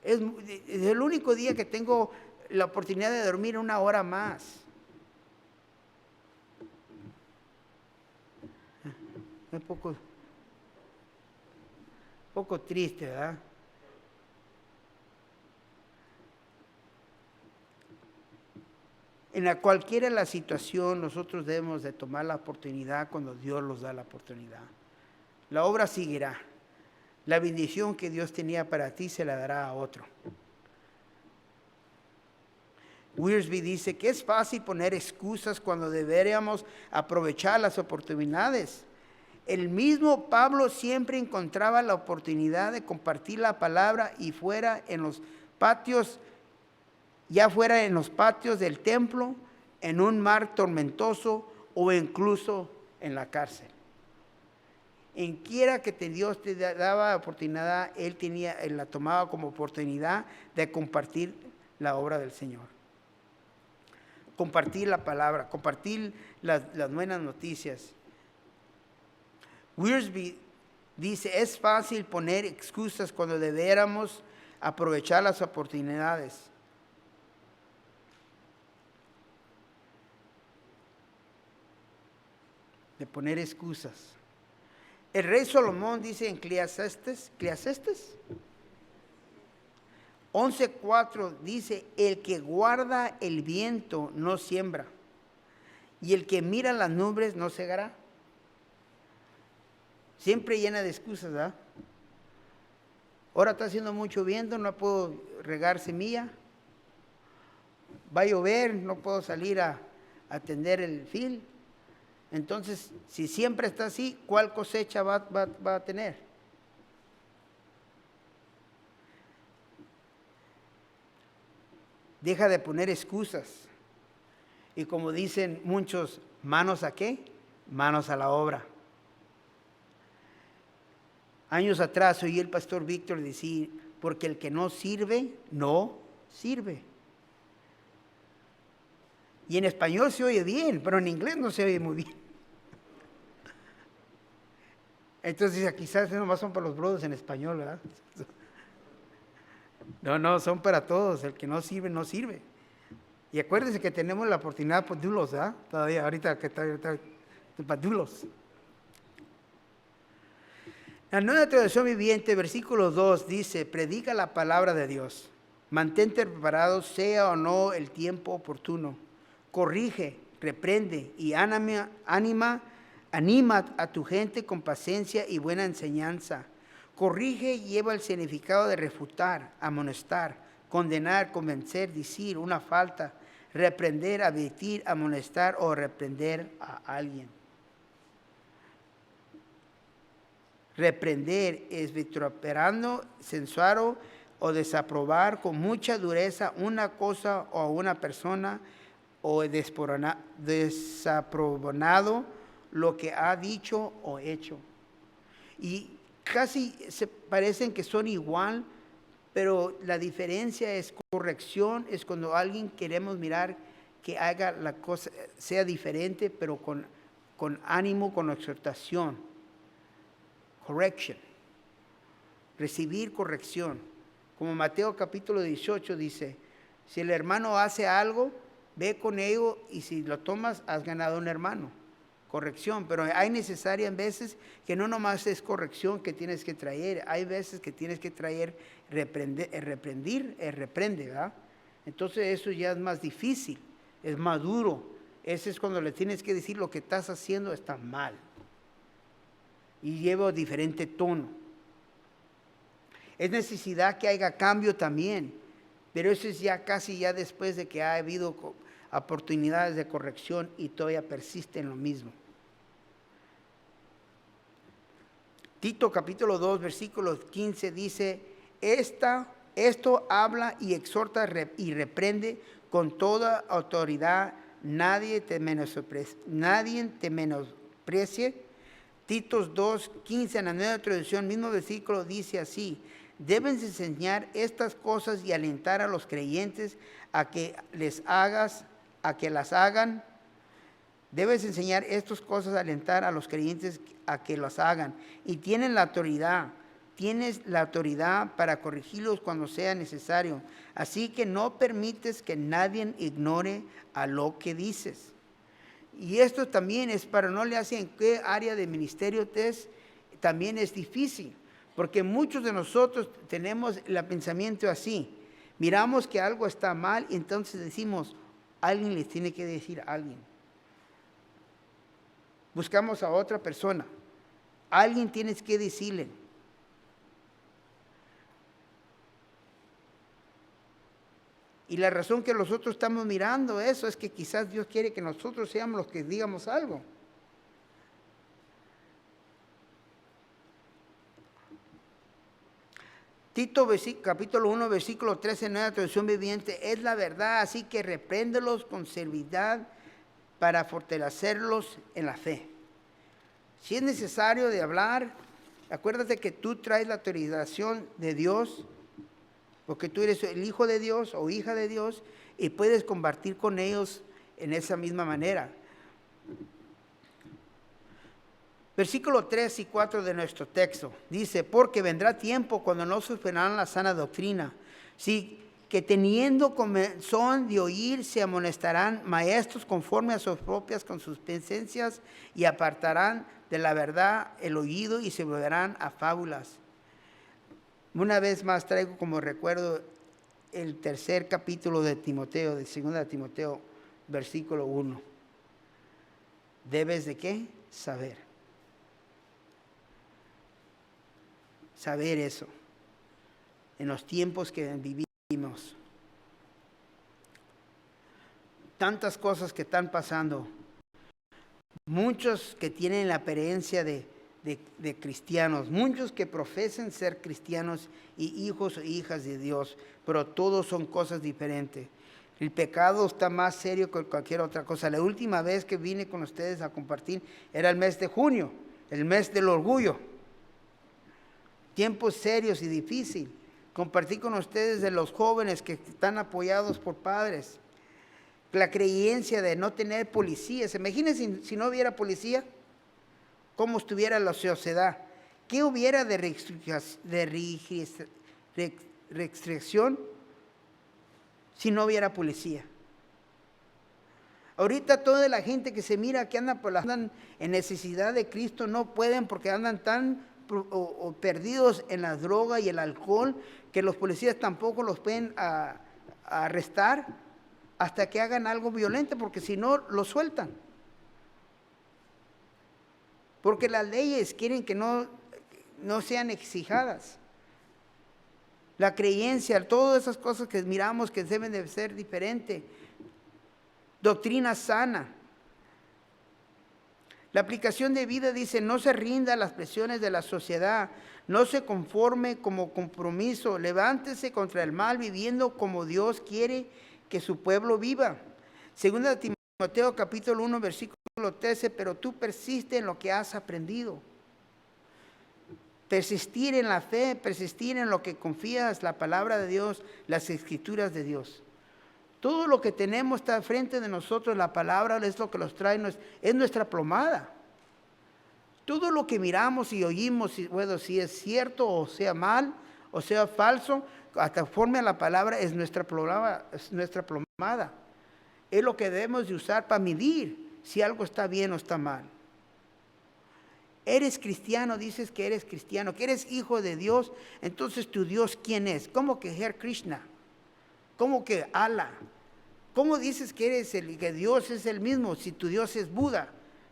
Es el único día que tengo la oportunidad de dormir una hora más. Es un poco triste, ¿verdad? En cualquiera de la situación, nosotros debemos de tomar la oportunidad cuando Dios nos da la oportunidad. La obra seguirá. La bendición que Dios tenía para ti se la dará a otro. Wiersbe dice que es fácil poner excusas cuando deberíamos aprovechar las oportunidades. El mismo Pablo siempre encontraba la oportunidad de compartir la palabra y fuera en los patios, ya fuera en los patios del templo, en un mar tormentoso o incluso en la cárcel. En quiera que Dios te daba oportunidad, él la tomaba como oportunidad de compartir la obra del Señor. Compartir la palabra, compartir las buenas noticias. Wiersbe dice, es fácil poner excusas cuando debiéramos aprovechar las oportunidades. De poner excusas. El rey Salomón dice en Eclesiastés 11:4 dice, el que guarda el viento no siembra, y el que mira las nubes no segará. Siempre llena de excusas, ¿verdad? Ahora está haciendo mucho viento, no puedo regar semilla. Va a llover, no puedo salir a atender el fil. Entonces, si siempre está así, ¿cuál cosecha va a tener? Deja de poner excusas. Y como dicen muchos, ¿manos a qué? Manos a la obra. Años atrás oí el pastor Víctor decir, porque el que no sirve, no sirve. Y en español se oye bien, pero en inglés no se oye muy bien. Entonces quizás nomás son para los brothers en español, ¿verdad? No, son para todos. El que no sirve, no sirve. Y acuérdense que tenemos la oportunidad para dulos, ¿verdad? Todavía, ahorita que está para dulos. La Nueva Traducción Viviente, versículo 2, dice, predica la palabra de Dios. Mantente preparado, sea o no el tiempo oportuno. Corrige, reprende y anima a tu gente con paciencia y buena enseñanza. Corrige y lleva el significado de refutar, amonestar, condenar, convencer, decir una falta, reprender, advertir, amonestar o reprender a alguien. Reprender es vituperando, censurar o desaprobar con mucha dureza una cosa o una persona o desaprobado lo que ha dicho o hecho. Y casi se parecen que son igual, pero la diferencia es corrección, es cuando alguien queremos mirar que haga la cosa, sea diferente, pero con ánimo, con exhortación. Correction. Recibir corrección. Como Mateo capítulo 18 dice, si el hermano hace algo, ve con ello y si lo tomas, has ganado un hermano. Corrección, pero hay necesaria veces que no nomás es corrección que tienes que traer, hay veces que tienes que traer reprende, ¿verdad? Entonces eso ya es más difícil, es más duro. Ese es cuando le tienes que decir lo que estás haciendo está mal. Y lleva diferente tono. Es necesidad que haya cambio también, pero eso es ya casi ya después de que ha habido oportunidades de corrección y todavía persiste en lo mismo. Tito capítulo 2 versículo 15 dice, esto habla y exhorta y reprende con toda autoridad, nadie te menosprecie. Tito 2:15 en la Nueva Traducción, mismo versículo dice así, deben enseñar estas cosas y alentar a los creyentes a que las hagan. Debes enseñar estas cosas, alentar a los creyentes a que las hagan. Y tienes la autoridad para corregirlos cuando sea necesario. Así que no permites que nadie ignore a lo que dices. Y esto también es para no le hacen qué área de ministerio también es difícil, porque muchos de nosotros tenemos el pensamiento así. Miramos que algo está mal y entonces decimos, alguien les tiene que decir a alguien. Buscamos a otra persona. Alguien tienes que decirle. Y la razón que nosotros estamos mirando eso es que quizás Dios quiere que nosotros seamos los que digamos algo. Tito capítulo 1, versículo 13, nueva traducción viviente, es la verdad, así que repréndelos con servidumbre para fortalecerlos en la fe. Si es necesario de hablar, acuérdate que tú traes la autorización de Dios, porque tú eres el hijo de Dios o hija de Dios, y puedes compartir con ellos en esa misma manera. Versículo 3 y 4 de nuestro texto dice, porque vendrá tiempo cuando no superarán la sana doctrina, sí, que teniendo comezón de oír se amonestarán maestros conforme a sus propias concupiscencias y apartarán de la verdad el oído y se volverán a fábulas. Una vez más traigo como recuerdo el tercer capítulo de Timoteo, de 2 Timoteo, versículo 1. ¿Debes de qué? Saber. Saber eso. En los tiempos que vivimos. Tantas cosas que están pasando. Muchos que tienen la apariencia de cristianos, muchos que profesan ser cristianos y hijos e hijas de Dios, pero todos son cosas diferentes. El pecado está más serio que cualquier otra cosa. La última vez que vine con ustedes a compartir era el mes de junio, el mes del orgullo. Tiempos serios y difíciles. Compartí con ustedes de los jóvenes que están apoyados por padres. La creencia de no tener policías. Imagínense si no hubiera policía, cómo estuviera la sociedad. ¿Qué hubiera de restricción si no hubiera policía? Ahorita toda la gente que se mira que andan en necesidad de Cristo no pueden porque andan tan perdidos en la droga y el alcohol que los policías tampoco los pueden arrestar hasta que hagan algo violento, porque si no, los sueltan. Porque las leyes quieren que no sean exijadas. La creencia, todas esas cosas que miramos que deben de ser diferentes. Doctrina sana. La aplicación de vida dice, no se rinda a las presiones de la sociedad, no se conforme como compromiso, levántese contra el mal viviendo como Dios quiere que su pueblo viva. Segunda de Timoteo capítulo 1 versículo 13, pero tú persiste en lo que has aprendido. Persistir en la fe, persistir en lo que confías, la palabra de Dios, las escrituras de Dios. Todo lo que tenemos está frente de nosotros, la palabra es lo que nos trae, es nuestra plomada. Todo lo que miramos y oímos, bueno, si es cierto o sea mal, o sea falso, hasta conforme a la palabra es nuestra plomada. Es lo que debemos de usar para medir si algo está bien o está mal. Eres cristiano, dices que eres cristiano, que eres hijo de Dios, entonces tu Dios, ¿quién es? ¿Cómo que Hare Krishna? ¿Cómo que Allah? ¿Cómo dices que que Dios es el mismo si tu Dios es Buda?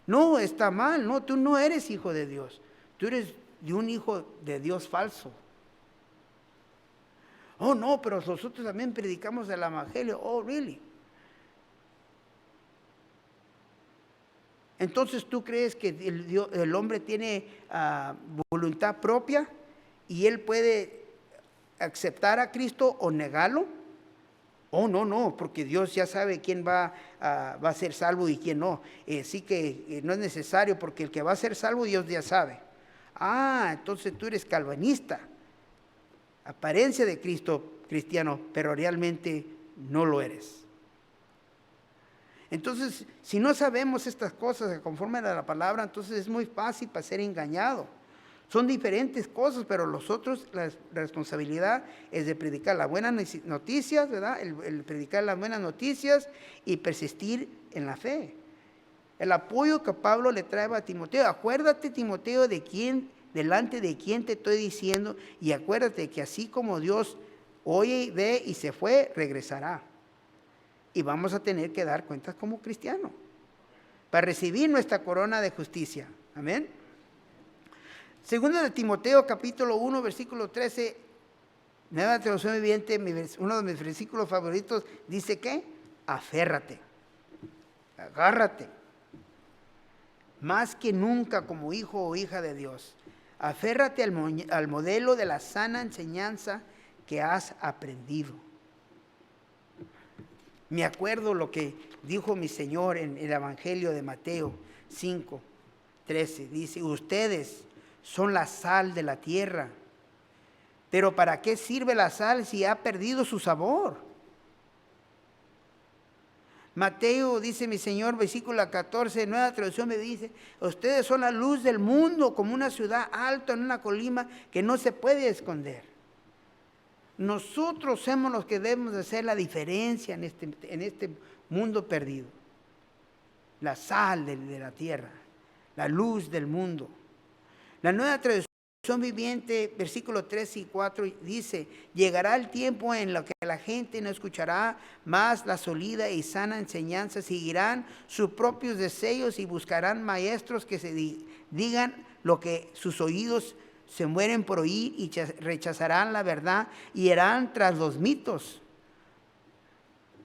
No, está mal, no, tú no eres hijo de Dios, tú eres de un hijo de Dios falso. Oh, no, pero nosotros también predicamos el evangelio. Oh, really? Entonces, ¿tú crees que el hombre tiene voluntad propia y él puede aceptar a Cristo o negarlo? Oh, no, porque Dios ya sabe quién va a ser salvo y quién no. Así que no es necesario, porque el que va a ser salvo Dios ya sabe. Ah, entonces tú eres calvinista. Apariencia de cristiano, pero realmente no lo eres. Entonces, si no sabemos estas cosas conforme a la palabra, entonces es muy fácil para ser engañado. Son diferentes cosas, pero nosotros la responsabilidad es de predicar las buenas noticias, ¿verdad? El predicar las buenas noticias y persistir en la fe. El apoyo que Pablo le trae a Timoteo. Acuérdate, Timoteo, delante de quién te estoy diciendo, y acuérdate que así como Dios oye, ve y se fue, regresará. Y vamos a tener que dar cuentas como cristianos para recibir nuestra corona de justicia. Amén. Segunda de Timoteo capítulo 1 versículo 13, nueva traducción viviente, uno de mis versículos favoritos, dice que aférrate, agárrate, más que nunca como hijo o hija de Dios. Aférrate al modelo de la sana enseñanza que has aprendido. Me acuerdo lo que dijo mi Señor en el Evangelio de Mateo 5:13. Dice, ustedes son la sal de la tierra. Pero ¿para qué sirve la sal si ha perdido su sabor? Mateo, dice mi Señor, versículo 14, nueva traducción me dice, ustedes son la luz del mundo, como una ciudad alta en una colina que no se puede esconder. Nosotros somos los que debemos de hacer la diferencia en este mundo perdido. La sal de la tierra, la luz del mundo. La nueva traducción viviente, versículos 3 y 4, dice, llegará el tiempo en el que la gente no escuchará más la sólida y sana enseñanza, seguirán sus propios deseos y buscarán maestros que se digan lo que sus oídos se mueren por oír y rechazarán la verdad y irán tras los mitos.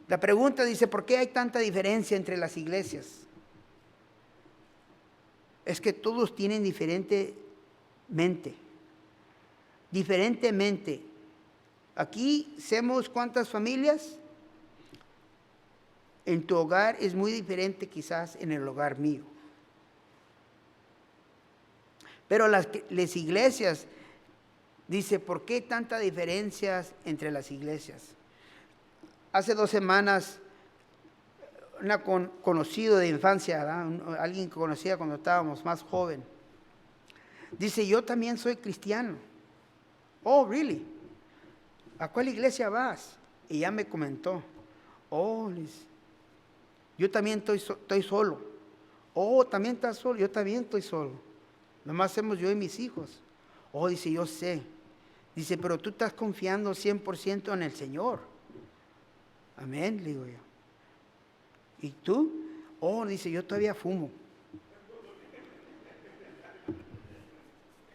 La pregunta dice, ¿por qué hay tanta diferencia entre las iglesias? Es que todos tienen diferentemente. Aquí somos ¿cuántas familias? En tu hogar es muy diferente quizás en el hogar mío. Pero las iglesias, dice, ¿por qué tanta diferencia entre las iglesias? Hace 2 semanas, un conocido de infancia, ¿verdad? Alguien que conocía cuando estábamos más joven, dice, yo también soy cristiano. Oh, really? ¿A cuál iglesia vas? Y ya me comentó. Oh, yo también estoy solo. Oh, ¿también estás solo? Yo también estoy solo. Nomás somos yo y mis hijos. Oh, dice, yo sé. Dice, pero tú estás confiando 100% en el Señor. Amén, le digo yo. ¿Y tú? Oh, dice, yo todavía fumo.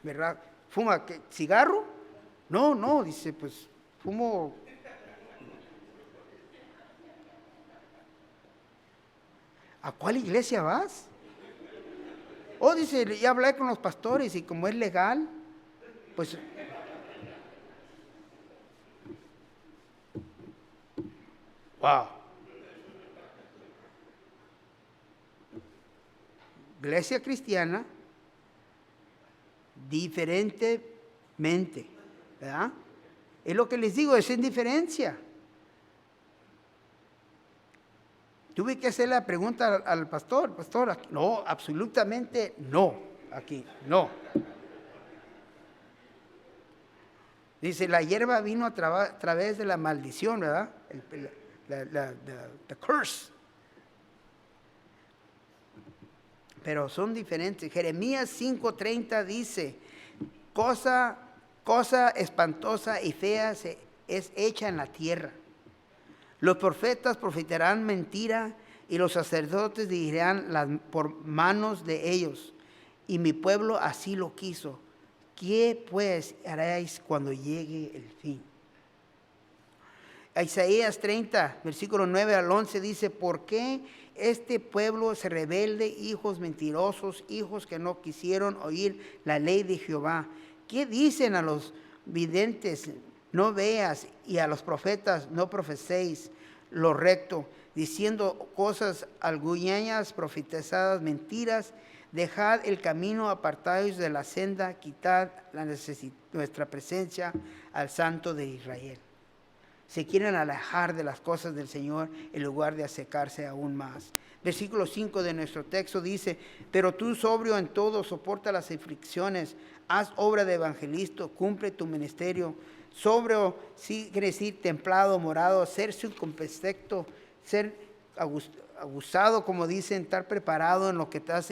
¿Verdad? ¿Fuma qué? ¿Cigarro? No, dice, pues fumo. ¿A cuál iglesia vas? Oh, dice, ya hablé con los pastores y como es legal, pues. Wow. Iglesia cristiana, diferentemente, ¿verdad? Es lo que les digo, es indiferencia. Tuve que hacer la pregunta al pastor, no, absolutamente no, aquí, no. Dice, la hierba vino a través de la maldición, ¿verdad? The curse. Pero son diferentes. Jeremías 5:30 dice, cosa espantosa y fea es hecha en la tierra. Los profetas profetarán mentira y los sacerdotes dirigirán por manos de ellos. Y mi pueblo así lo quiso. ¿Qué pues haréis cuando llegue el fin? Isaías 30, versículo 9 al 11 dice, ¿por qué este pueblo se rebelde, hijos mentirosos, hijos que no quisieron oír la ley de Jehová? ¿Qué dicen a los videntes? No veas, y a los profetas no profecéis lo recto, diciendo cosas algunas profetizadas mentiras. Dejad el camino, apartados de la senda, quitad nuestra presencia al Santo de Israel. Se quieren alejar de las cosas del Señor en lugar de acercarse aún más. Versículo 5 de nuestro texto dice, pero tú sobrio en todo, soporta las aflicciones, haz obra de evangelista, cumple tu ministerio. Sobrio, sí quiere decir templado, morado, ser circunspecto, ser abusado, como dicen, estar preparado en lo que estás,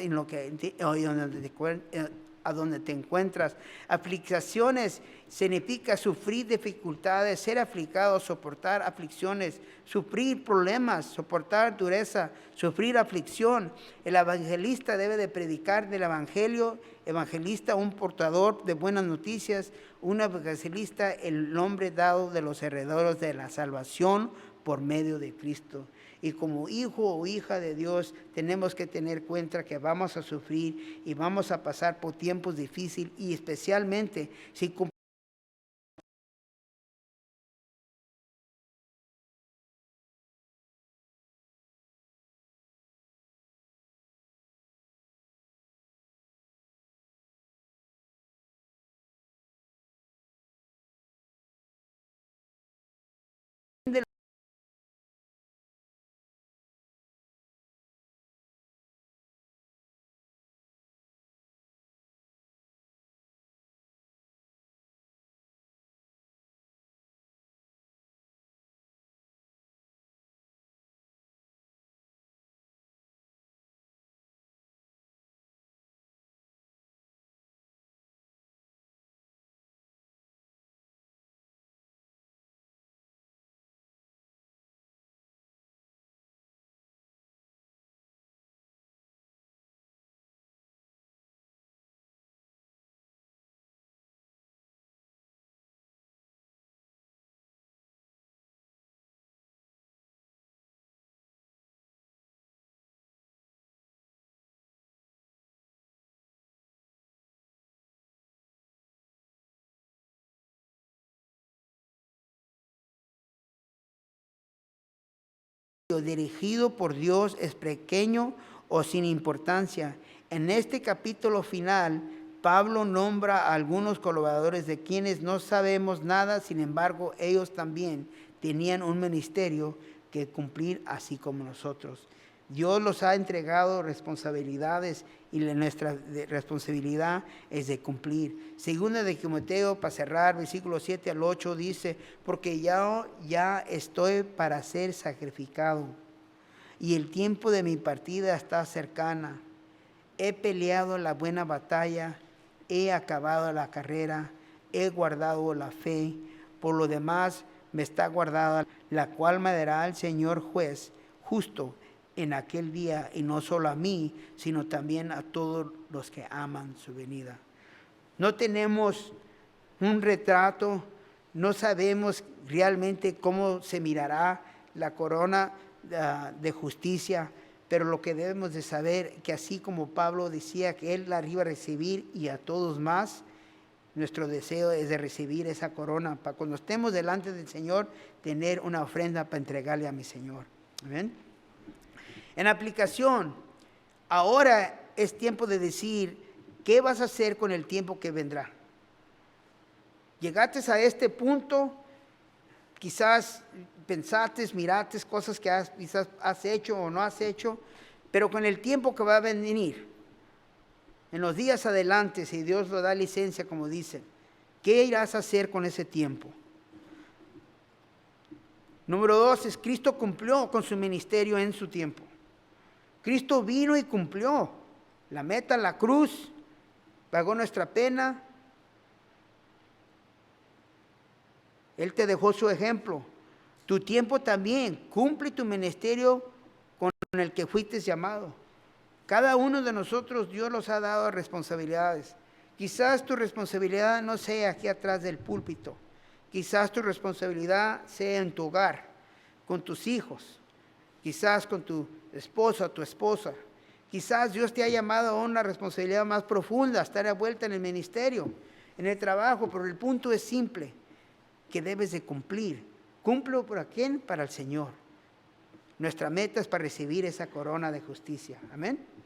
a donde te encuentras. Aflicciones significa sufrir dificultades, ser aflicado, soportar aflicciones, sufrir problemas, soportar dureza, sufrir aflicción. El evangelista debe de predicar del evangelio. Evangelista, un portador de buenas noticias. Un evangelista, el nombre dado de los herederos de la salvación por medio de Cristo. Y como hijo o hija de Dios, tenemos que tener cuenta que vamos a sufrir y vamos a pasar por tiempos difíciles, y especialmente si dirigido por Dios es pequeño o sin importancia. En este capítulo final, Pablo nombra a algunos colaboradores de quienes no sabemos nada, sin embargo, ellos también tenían un ministerio que cumplir así como nosotros. Dios los ha entregado responsabilidades y nuestra responsabilidad es de cumplir. Segunda de Timoteo, para cerrar, versículos 7 al 8, dice: porque ya estoy para ser sacrificado y el tiempo de mi partida está cercana. He peleado la buena batalla, he acabado la carrera, he guardado la fe. Por lo demás me está guardada, la cual me dará el Señor juez justo en aquel día, y no solo a mí, sino también a todos los que aman su venida. No tenemos un retrato, no sabemos realmente cómo se mirará la corona de justicia, pero lo que debemos de saber, que así como Pablo decía que él la iba a recibir y a todos más, nuestro deseo es de recibir esa corona, para cuando estemos delante del Señor, tener una ofrenda para entregarle a mi Señor. Amén. En aplicación, ahora es tiempo de decir, ¿qué vas a hacer con el tiempo que vendrá? Llegaste a este punto, quizás pensaste, miraste cosas que quizás has hecho o no has hecho, pero con el tiempo que va a venir, en los días adelante, si Dios lo da licencia, como dicen, ¿qué irás a hacer con ese tiempo? Número 2 es: Cristo cumplió con su ministerio en su tiempo. Cristo vino y cumplió la meta, la cruz, pagó nuestra pena. Él te dejó su ejemplo. Tu tiempo también, cumple tu ministerio con el que fuiste llamado. Cada uno de nosotros, Dios nos ha dado responsabilidades. Quizás tu responsabilidad no sea aquí atrás del púlpito. Quizás tu responsabilidad sea en tu hogar, con tus hijos. Quizás con tu esposo, tu esposa. Quizás Dios te ha llamado a una responsabilidad más profunda, estar a vuelta en el ministerio, en el trabajo, pero el punto es simple, que debes de cumplir. ¿Cumplo para quién? Para el Señor. Nuestra meta es para recibir esa corona de justicia. Amén.